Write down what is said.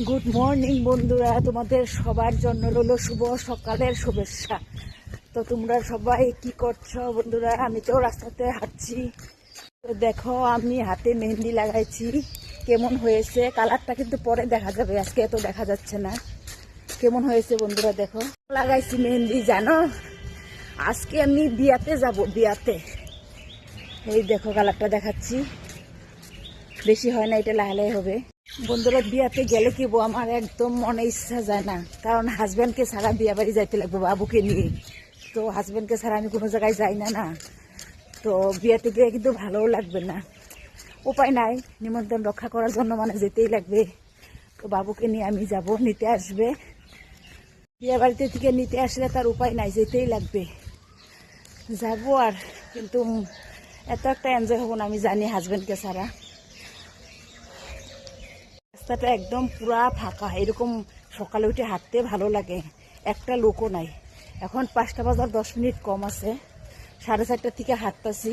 Good morning বন্ধুরা, তোমাদের সবার জন্য রইল শুভ সকালের শুভেচ্ছা। তো তোমরা সবাই কি করছো বন্ধুরা? আমি তো রাস্তাতে হাঁটছি। তো দেখো, আমি হাতে মেহেন্দি লাগাইছি। কেমন হয়েছে কালারটা কিন্তু পরে দেখা যাবে, আজকে এত দেখা যাচ্ছে না। কেমন হয়েছে বন্ধুরা দেখো, লাগাইছি মেহেন্দি। জানো, আজকে আমি বিয়াতে যাব, বিয়াতে। এই দেখো কালারটা দেখাচ্ছি, বেশি হয় না, এটা লাহালাই হবে। বন্ধুরা, বিয়াতে গেলে কি আমার একদম মনে ইচ্ছা যায় না, কারণ হাজব্যান্ডকে ছাড়া বিয়া বাড়ি যাইতে লাগবে বাবুকে নিয়ে। তো হাজব্যান্ডকে ছাড়া আমি কোনো জায়গায় যাই না। তো বিয়াতে গিয়ে কিন্তু ভালোও লাগবে না, উপায় নাই, নিমন্ত্রণ রক্ষা করার জন্য মানে যেতেই লাগবে। তো বাবুকে নিয়ে আমি যাব, নিতে আসবে। বিয়া বাড়িতে থেকে নিতে আসলে তার উপায় নাই, যেতেই লাগবে। যাবো আর, কিন্তু এত একটা এনজয় হবো না আমি জানি হাজব্যান্ডকে ছাড়া। রাস্তাটা একদম পুরা ফাঁকা, এরকম সকালে উঠে হাঁটতে ভালো লাগে। একটা লোকও নাই। এখন 5টা বাজার 10 মিনিট কম আছে, 4:30 থেকে হাঁটতেছি।